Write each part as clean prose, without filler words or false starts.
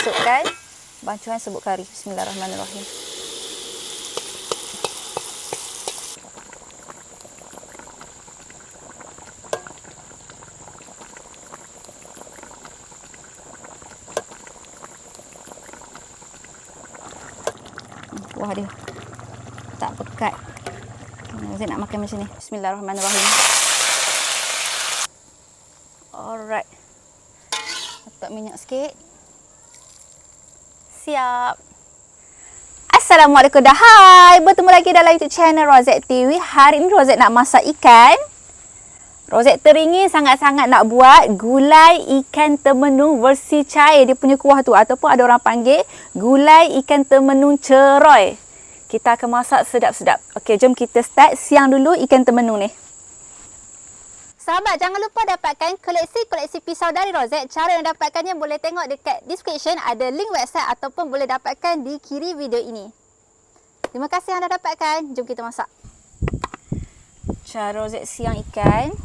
Masukkan bancuhan serbuk kari. Bismillahirrahmanirrahim. Kuah dia tak pekat. Saya nak makan macam ni. Bismillahirrahmanirrahim. Alright. Letak minyak sikit. Siap. Assalamualaikum dah. Hai. Bertemu lagi dalam YouTube channel Rozek TV. Hari ini Rozek nak masak ikan. Rozek teringin sangat-sangat nak buat gulai ikan temenung versi cair. Dia punya kuah tu. Ataupun ada orang panggil gulai ikan temenung ceroy. Kita akan masak sedap-sedap. Okey, jom kita start. Siang dulu ikan temenung ni. Sahabat, jangan lupa dapatkan koleksi-koleksi pisau dari Rozek. Cara yang dapatkannya boleh tengok dekat description. Ada link website ataupun boleh dapatkan di kiri video ini. Terima kasih anda dapatkan. Jom kita masak. Cara Rozek siang ikan.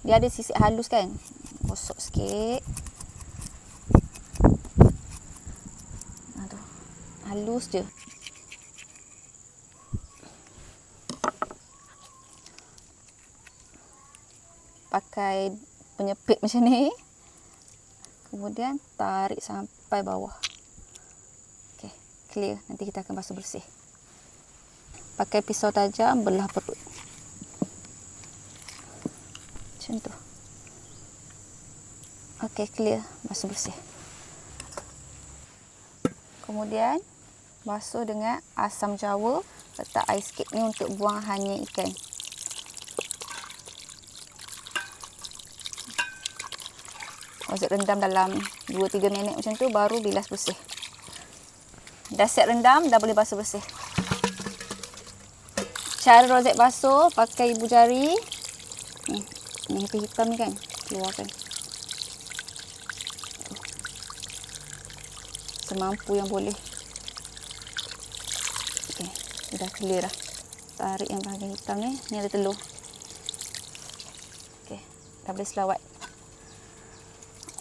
Dia ada sisik halus kan. Gosok sikit. Aduh, halus je. Pakai penyepit macam ni. Kemudian tarik sampai bawah. Okey, clear. Nanti kita akan basuh bersih. Pakai pisau tajam belah perut. Macam tu. Okey, clear. Basuh bersih. Kemudian basuh dengan asam jawa. Letak air sikit ni untuk buang hanyir ikan. Rozek rendam dalam 2-3 minit macam tu, baru bilas bersih. Dah siap rendam, dah boleh basuh bersih. Cara Rozek basuh pakai ibu jari. Ni hitam ni kan, keluarkan. Semampu yang boleh. Okey, dah clear dah. Tarik yang bahagian hitam ni, ni ada telur. Okey, dah boleh selawat.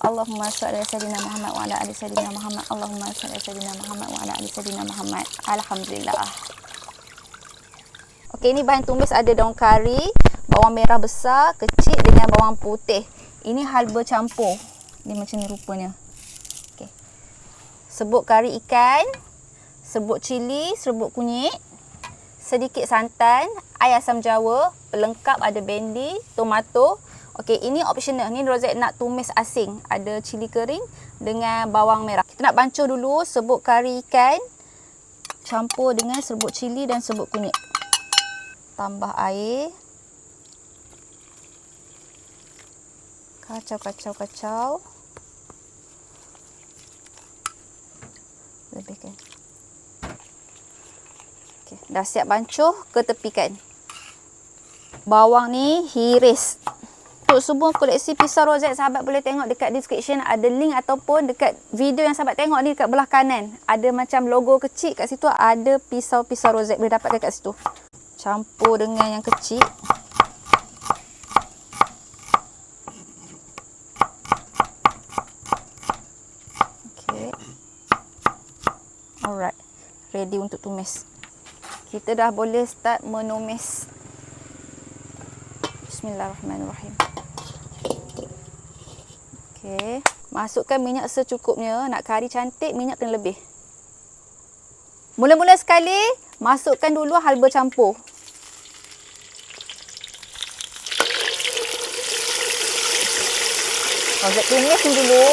Allahumma salli ala sayyidina Muhammad wa ala ali sayyidina Muhammad. Allahumma salli ala sayyidina Muhammad wa ala ali sayyidina Muhammad. Alhamdulillah. Okey, ini bahan tumis ada daun kari, bawang merah besar, kecil dengan bawang putih. Ini halba campur. Dia macam ni rupanya. Okey. Serbuk kari ikan, serbuk cili, serbuk kunyit, sedikit santan, air asam jawa, pelengkap ada bendi, tomato. Okey, ini optional. Ni Rozek nak tumis asing. Ada cili kering dengan bawang merah. Kita nak bancuh dulu serbuk kari ikan. Campur dengan serbuk cili dan serbuk kunyit. Tambah air. Kacau. Lebihkan. Okey, dah siap bancuh, ketepikan. Bawang ni hiris. Untuk semua koleksi pisau Rozek, sahabat boleh tengok dekat description. Ada link ataupun dekat video yang sahabat tengok ni dekat belah kanan. Ada macam logo kecil kat situ. Ada pisau-pisau Rozek, boleh dapatkan kat situ. Campur dengan yang kecil. Okay. Alright. Ready untuk tumis. Kita dah boleh start menumis. Bismillahirrahmanirrahim. Okey, masukkan minyak secukupnya. Nak kari cantik, minyak kena lebih. Mula-mula sekali, masukkan dulu halba campur. Rozek tumis dulu.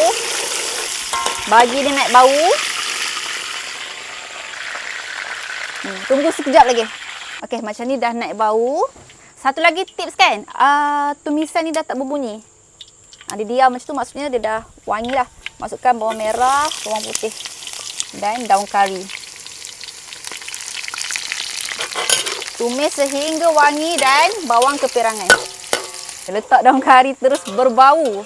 Bagi dia naik bau. Tunggu sekejap lagi. Okey, macam ni dah naik bau. Satu lagi tips kan, tumisan ni dah tak berbunyi. Dia diam macam tu, maksudnya dia dah wangi lah. Masukkan bawang merah, bawang putih dan daun kari. Tumis sehingga wangi dan bawang kepirangan. Letak daun kari terus berbau.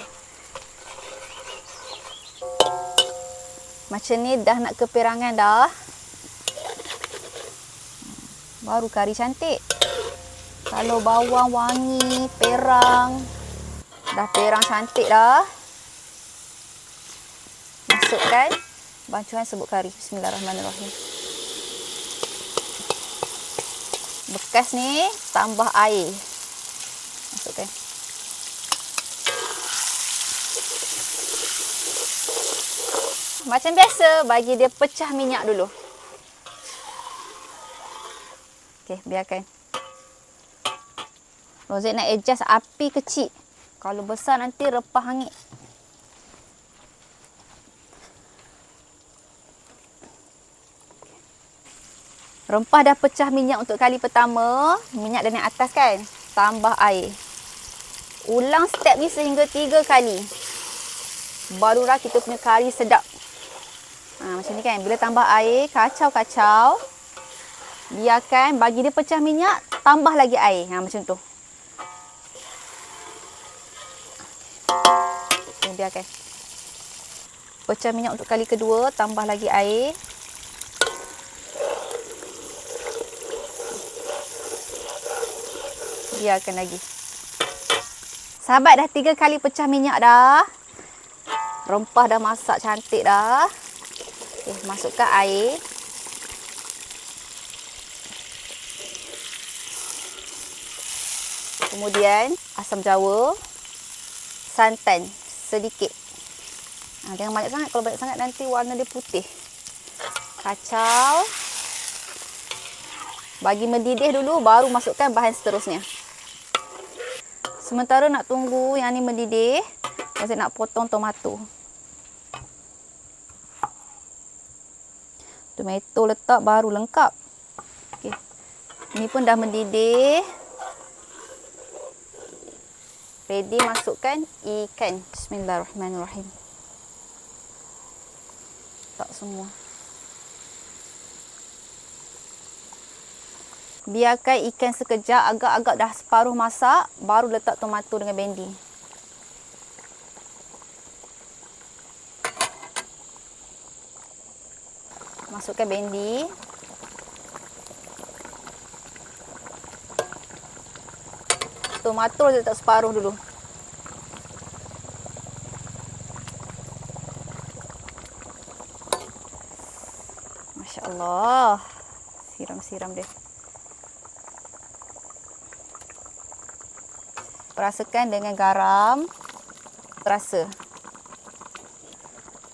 Macam ni dah nak kepirangan dah. Baru kari cantik. Kalau bawang wangi, perang. Dah perang cantik dah. Masukkan Bancuan serbuk kari. Bismillahirrahmanirrahim. Bekas ni tambah air. Masukkan. Macam biasa, bagi dia pecah minyak dulu. Okey, biarkan. Rozet nak adjust api kecil. Kalau besar nanti repah hangit. Rempah dah pecah minyak untuk kali pertama. Minyak dah naik atas kan? Tambah air. Ulang step ni sehingga 3 kali. Barulah kita punya kari sedap. Macam ni kan? Bila tambah air, kacau-kacau. Biarkan, bagi dia pecah minyak, tambah lagi air. Macam tu. Biarkan. Pecah minyak untuk kali kedua, tambah lagi air. Biarkan lagi. Sahabat, dah 3 kali pecah minyak dah. Rempah dah masak cantik dah. Okay, masukkan air. Kemudian asam jawa. Santan sedikit. Jangan banyak sangat. Kalau banyak sangat nanti warna dia putih. Kacau. Bagi mendidih dulu, baru masukkan bahan seterusnya. Sementara nak tunggu yang ni mendidih, saya nak potong tomato. Tomato letak baru lengkap. Okey. Ini pun dah mendidih. Ready masukkan ikan. Bismillahirrahmanirrahim. Tak semua. Biarkan ikan sekejap, agak-agak dah separuh masak, baru letak tomato dengan bendi. Masukkan bendi. Tomato letak separuh dulu. Masya Allah. Siram-siram dia. Perasakan dengan garam. Perasa.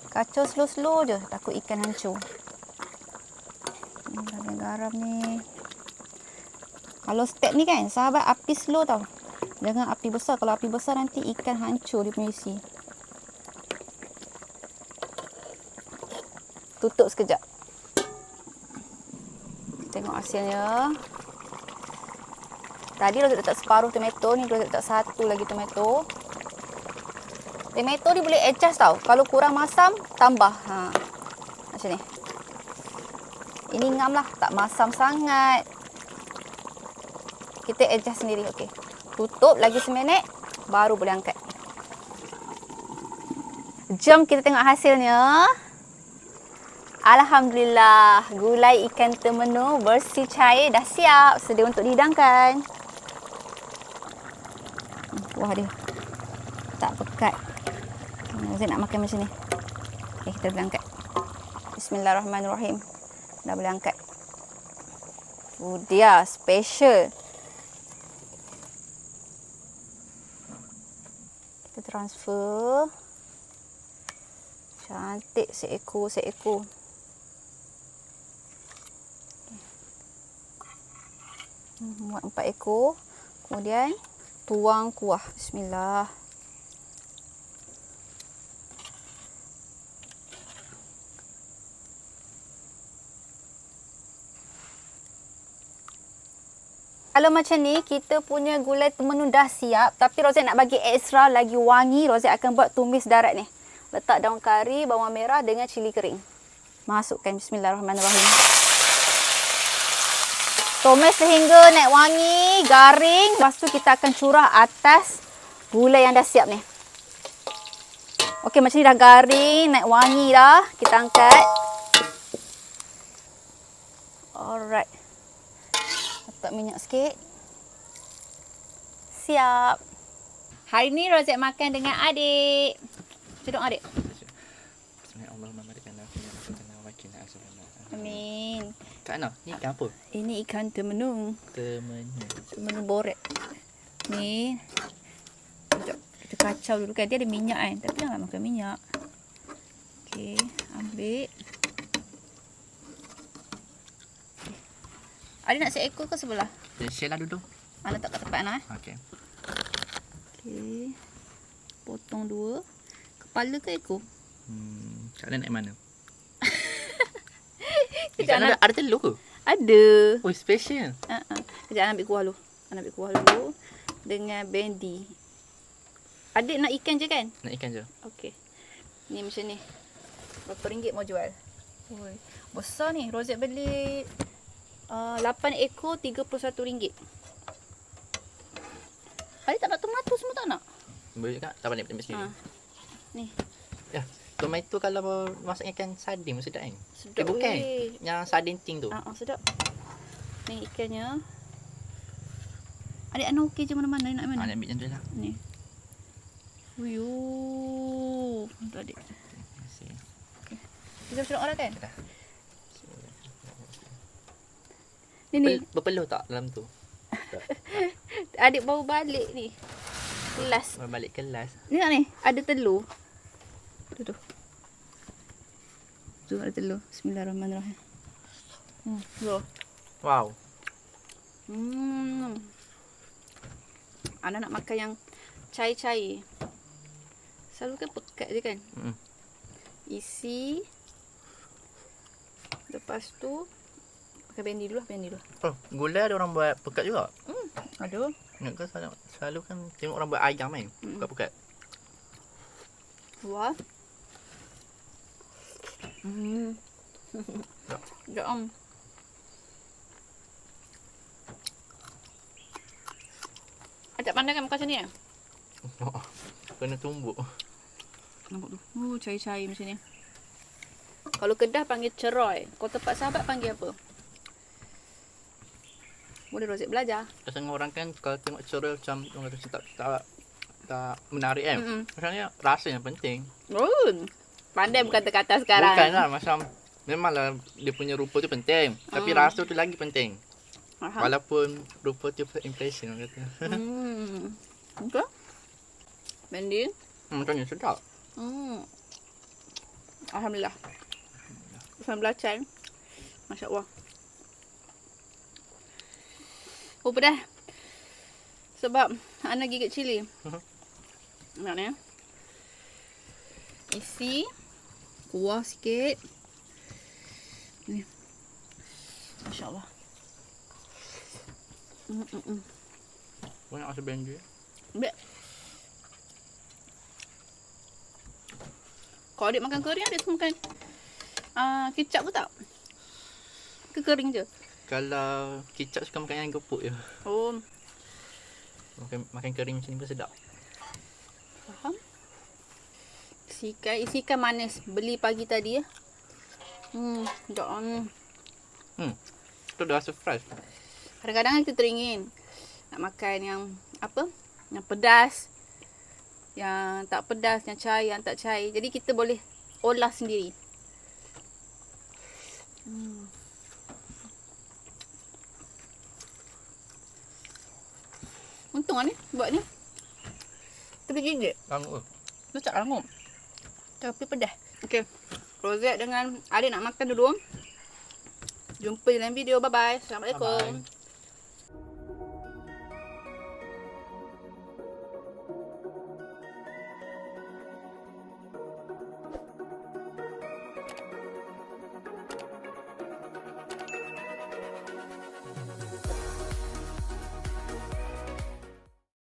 Kacau slow-slow je. Takut ikan hancur. Dengan garam ni. Kalau step ni kan, sahabat, api slow tau. Jangan api besar. Kalau api besar nanti ikan hancur dia punya isi. Tutup sekejap. Tengok hasilnya. Tadi Rozet letak separuh tomato, ni Rozet letak satu lagi tomato. Tomato ni boleh adjust tau. Kalau kurang masam, tambah. Macam ni. Ini ngam lah, tak masam sangat. Kita adjust sendiri, okey. Tutup lagi seminit, baru boleh angkat. Jom kita tengok hasilnya. Alhamdulillah, gulai ikan temenu bersih cair dah siap, sedia untuk dihidangkan. Wah dia tak pekat. Saya nak makan macam ni. Okay, kita boleh angkat. Bismillahirrahmanirrahim. Dah boleh angkat. Dia special. Kita transfer. Cantik seekor-seekor. Buat 4 ekor. Kemudian tuang kuah. Bismillah. Kalau macam ni, kita punya gulai temenu dah siap. Tapi Rozet nak bagi ekstra lagi wangi. Rozet akan buat tumis darat ni. Letak daun kari, bawang merah dengan cili kering. Masukkan. Bismillahirrahmanirrahim. Tumis sehingga naik wangi, garing. Lepas tu kita akan curah atas gulai yang dah siap ni. Okey, macam ni dah garing, naik wangi dah. Kita angkat. Alright. Letak minyak sikit. Siap. Hari ni Rozet makan dengan adik. Cedok adik. Ya Allah, memberikan aku yang sebenar wakil sebenar. Amin. Kak Ana, ni ikan apa? Ini ikan temenung. Temenung borek. Ni. Sekejap. Kita kacau dulu kan. Dia ada minyak kan. Tapi jangan makan minyak. Okey. Ambil. Ada nak seekor ke sebelah? Share lah dulu. Ana tak kat tempat Ana. Okey. Okey. Potong 2. Kepala ke ekor? Kak Ana naik mana? Kejap, Kak Ana ada telur ke? Ada. Oh, special. Kejap Ana ambil kuah dulu. Ana ambil kuah dulu. Dengan bendi. Adik nak ikan je kan? Nak ikan je. Okey. Ni macam ni. Berapa ringgit mau jual? Oi. Besar ni. Rozet beli 8 ekor RM31. Adik tak nak tomato semua tak nak? Boleh Kak? Tak pandai ambil sendiri. Ni. Ya, tomato kalau masak ikan sardin mesti sedap kan? Sedap bukan. weh. Yang sardin ting tu. Sedap. Ni ikannya. Adik Ana okey je mana-mana. Nak mana? Nak ambil macam tu lah. Ni. Uyuh. Untuk adik. Terima kasih. Okay. Kita suruh orang kan? Dah. Ni. Berpeluh tak dalam tu? Adik baru balik ni. Kelas. Balik kelas. Ni tak ni? Ada telur. Tu. Tu ada telur. Bismillahirrahmanirrahim. Bro. Wow. Ana nak makan yang cair-cair. Selalu kan pekat je kan? Isi. Lepas tu pakai bendi dulu lah, bendi dulu. Oh, gula ada orang buat pekat juga? Ada. Ingat kau selalu kan tengok orang buat ayam kan? Pekat-pekat. Wah. Sekejap om. Ajak pandai kan makan macam ni eh? Kena tumbuk. Nampak tu. Cair-cair macam ni. Kalau Kedah panggil ceroy. Kalau tempat sahabat panggil apa? Boleh Rozet belajar. Setengah orang kan kalau tengok cerita macam orang kata tak menarik kan. Maksudnya rasa yang penting. Pandai berkata-kata sekarang. Bukanlah macam memanglah dia punya rupa tu penting. Tapi rasa tu lagi penting. Walaupun rupa tu first impression orang kata. Okay. Bendi. Macam ni sedap. Alhamdulillah. Alhamdulillah Chan. Masya Allah. Oh pedas. Sebab Ana gigit cili. Nak ni. Isi. Kuah sikit. Ni. Masya Allah. Banyak rasa benji. Ambil. Kalau adik makan kering, adik suka makan kicap ke tak? Ke kering je? Kalau kicap suka makan yang gepuk je. Oh. Makan kering macam ni pun sedap. Faham? Isi ikan manis. Beli pagi tadi ya. Sekejap. Tu dah rasa fresh. Kadang-kadang kita teringin nak makan yang apa? Yang pedas. Yang tak pedas, yang cair, yang tak cair. Jadi kita boleh olah sendiri. Untung lah ni buat ni. RM3. Langut. Tu tak langut. Tapi pedas. Okey. Rozet dengan adik nak makan dulu. Jumpa dalam video. Bye-bye. Assalamualaikum. Bye-bye.